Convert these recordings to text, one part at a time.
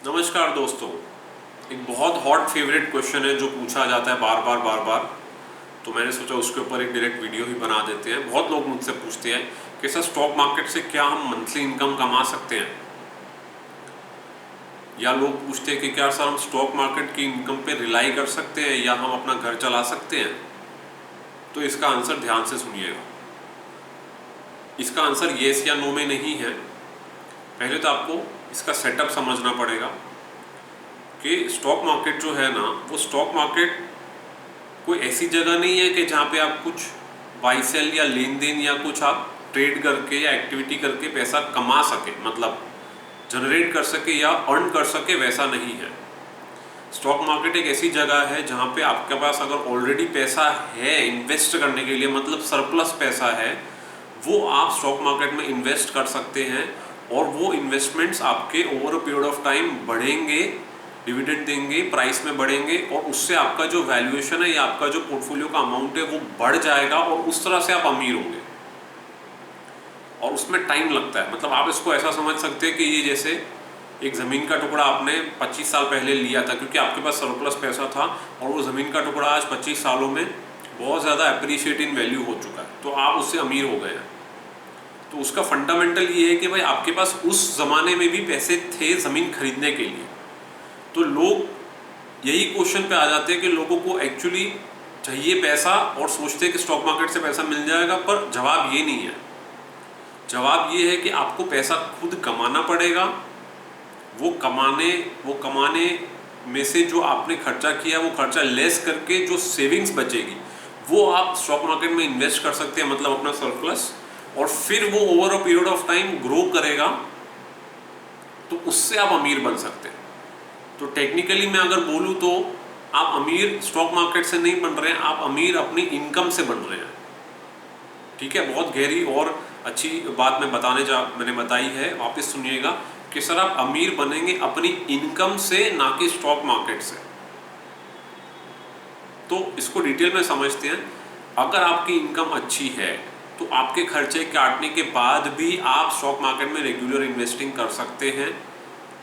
नमस्कार दोस्तों। एक बहुत हॉट फेवरेट क्वेश्चन है जो पूछा जाता है बार बार। तो मैंने सोचा उसके ऊपर एक डायरेक्ट वीडियो ही बना देते हैं। बहुत लोग मुझसे पूछते हैं कि सर स्टॉक मार्केट से क्या हम मंथली इनकम कमा सकते हैं, या लोग पूछते हैं कि क्या सर हम स्टॉक मार्केट की इनकम पे रिलाई कर सकते हैं या हम अपना घर चला सकते हैं। तो इसका आंसर ध्यान से सुनिएगा। इसका आंसर येस या नो में नहीं है। पहले तो आपको इसका सेटअप समझना पड़ेगा कि स्टॉक मार्केट जो है ना, वो स्टॉक मार्केट कोई ऐसी जगह नहीं है कि जहाँ पे आप कुछ बाई सेल या लेन देन या कुछ आप ट्रेड करके या एक्टिविटी करके पैसा कमा सके, मतलब जनरेट कर सके या अर्न कर सके, वैसा नहीं है। स्टॉक मार्केट एक ऐसी जगह है जहाँ पे आपके पास अगर ऑलरेडी पैसा है इन्वेस्ट करने के लिए, मतलब सरप्लस पैसा है, वो आप स्टॉक मार्केट में इन्वेस्ट कर सकते हैं और वो इन्वेस्टमेंट्स आपके over a period of time बढ़ेंगे, डिविडेंड देंगे, प्राइस में बढ़ेंगे और उससे आपका जो वैल्यूएशन है या आपका जो पोर्टफोलियो का अमाउंट है वो बढ़ जाएगा और उस तरह से आप अमीर होंगे। और उसमें टाइम लगता है। मतलब आप इसको ऐसा समझ सकते हैं कि ये जैसे एक ज़मीन का टुकड़ा आपने 25 साल पहले लिया था क्योंकि आपके पास सरप्लस पैसा था, और वो ज़मीन का टुकड़ा आज 25 सालों में बहुत ज़्यादा अप्रिशिएट इन वैल्यू हो चुका है, तो आप उससे अमीर हो गए हैं। तो उसका फंडामेंटल ये है कि भाई आपके पास उस ज़माने में भी पैसे थे ज़मीन खरीदने के लिए। तो लोग यही क्वेश्चन पे आ जाते हैं कि लोगों को एक्चुअली चाहिए पैसा और सोचते हैं कि स्टॉक मार्केट से पैसा मिल जाएगा, पर जवाब ये नहीं है। जवाब ये है कि आपको पैसा खुद कमाना पड़ेगा। वो कमाने में से जो आपने खर्चा किया वो खर्चा लेस करके जो सेविंग्स बचेगी वो आप स्टॉक मार्केट में इन्वेस्ट कर सकते हैं, मतलब अपना सरप्लस, और फिर वो over a period of time grow करेगा, तो उससे आप अमीर बन सकते हैं। तो टेक्निकली मैं अगर बोलूँ तो आप अमीर स्टॉक मार्केट से नहीं बन रहे हैं, आप अमीर अपनी इनकम से बन रहे हैं। ठीक है, बहुत गहरी और अच्छी बात मैंने बताई है, वापस सुनिएगा कि सर आप अमीर बनेंगे अपनी इनकम से, ना कि स्टॉक मार्केट से। तो इसको डिटेल में समझते हैं। अगर आपकी इनकम अच्छी है तो आपके खर्चे काटने के बाद भी आप स्टॉक मार्केट में रेगुलर इन्वेस्टिंग कर सकते हैं।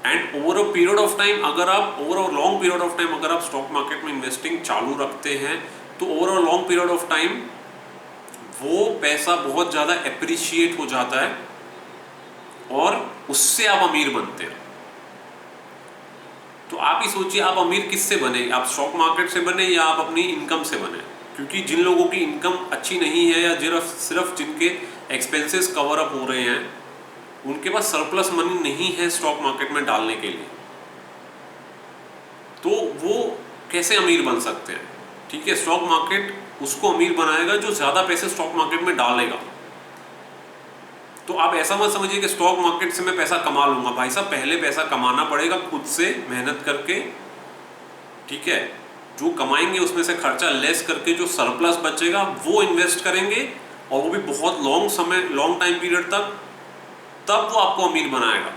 And over a period of time अगर आप स्टॉक मार्केट में इन्वेस्टिंग चालू रखते हैं तो over a long period of time वो पैसा बहुत ज़्यादा एप्रिशिएट हो जाता है और उससे आप अमीर बनते हैं। तो आप ही सोचिए, आप अमीर किससे बने? आप स्टॉक मार्केट से बने या आप अपनी इनकम से बने? क्योंकि जिन लोगों की इनकम अच्छी नहीं है या सिर्फ जिनके एक्सपेंसेस कवर अप हो रहे हैं, उनके पास सरप्लस मनी नहीं है स्टॉक मार्केट में डालने के लिए, तो वो कैसे अमीर बन सकते हैं? ठीक है, स्टॉक मार्केट उसको अमीर बनाएगा जो ज़्यादा पैसे स्टॉक मार्केट में डालेगा। तो आप ऐसा मत समझिए कि स्टॉक मार्केट से मैं पैसा कमा लूंगा। भाई साहब, पहले पैसा कमाना पड़ेगा खुद से मेहनत करके। ठीक है, जो कमाएंगे उसमें से खर्चा लेस करके जो सरप्लस बचेगा वो इन्वेस्ट करेंगे, और वो भी बहुत लॉन्ग टाइम पीरियड तक, तब वो आपको अमीर बनाएगा।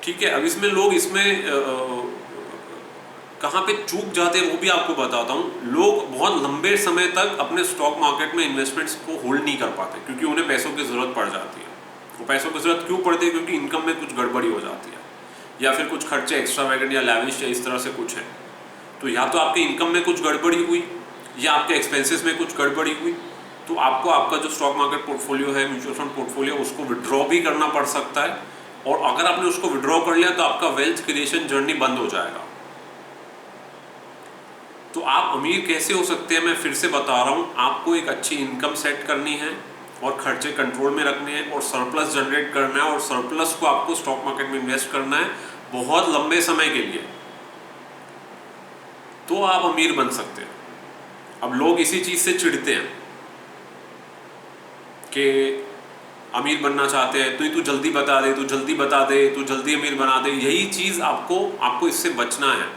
ठीक है, अब इसमें कहाँ पे चूक जाते हैं वो भी आपको बताता हूँ। लोग बहुत लंबे समय तक अपने स्टॉक मार्केट में इन्वेस्टमेंट्स को होल्ड नहीं कर पाते क्योंकि उन्हें पैसों की ज़रूरत पड़ जाती है। वो पैसों की ज़रूरत क्यों पड़ती है? क्योंकि इनकम में कुछ गड़बड़ी हो जाती है, या फिर कुछ खर्चे एक्स्ट्रावैगेंट या लैविश या इस तरह से कुछ है। तो या तो आपके इनकम में कुछ गड़बड़ी हुई या आपके एक्सपेंसेस में कुछ गड़बड़ी हुई, तो आपको आपका जो स्टॉक मार्केट पोर्टफोलियो है, म्यूचुअल फंड पोर्टफोलियो, उसको विड्रॉ भी करना पड़ सकता है। और अगर आपने उसको विड्रॉ कर लिया तो आपका वेल्थ क्रिएशन जर्नी बंद हो जाएगा। तो आप अमीर कैसे हो सकते हैं? मैं फिर से बता रहा हूँ, आपको एक अच्छी इनकम सेट करनी है और खर्चे कंट्रोल में रखने हैं और सरप्लस जनरेट करना है, और सरप्लस को आपको स्टॉक मार्केट में इन्वेस्ट करना है बहुत लंबे समय के लिए, तो आप अमीर बन सकते हैं। अब लोग इसी चीज़ से चिढ़ते हैं कि अमीर बनना चाहते हैं, तू जल्दी बता दे, तू जल्दी अमीर बना दे। यही चीज़ आपको इससे बचना है।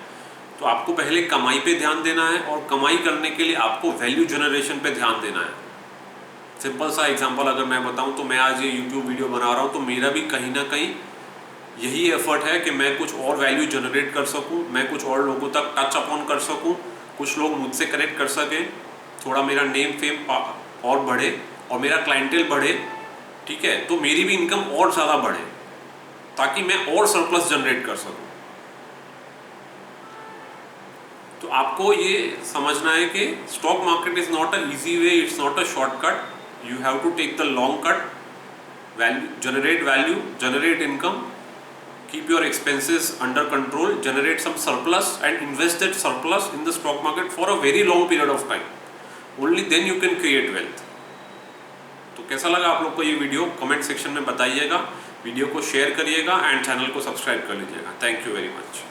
तो आपको पहले कमाई पे ध्यान देना है, और कमाई करने के लिए आपको वैल्यू जनरेशन पे ध्यान देना है। सिंपल सा एग्जांपल अगर मैं बताऊं तो मैं आज ये यूट्यूब वीडियो बना रहा हूं तो मेरा भी कहीं ना कहीं यही एफर्ट है कि मैं कुछ और वैल्यू जनरेट कर सकूं, मैं कुछ और लोगों तक टच अपॉन कर सकूं, कुछ लोग मुझसे कनेक्ट कर सकें, थोड़ा मेरा नेम फेम और बढ़े और मेरा क्लाइंटेल बढ़े। ठीक है, तो मेरी भी इनकम और ज़्यादा बढ़े। ताकि मैं और सरप्लस जनरेट कर सकूं। तो आपको ये समझना है कि stock market is not a easy way, it's not a shortcut, you have to take the long cut, value, generate income, keep your expenses under control, generate some surplus and invest that surplus in the stock market for a very long period of time. Only then you can create wealth. तो कैसा लगा आप लोग को ये video, comment section में बताइएगा, video को शेयर करिएगा एंड चैनल को सब्सक्राइब कर लीजिएगा। Thank you very much.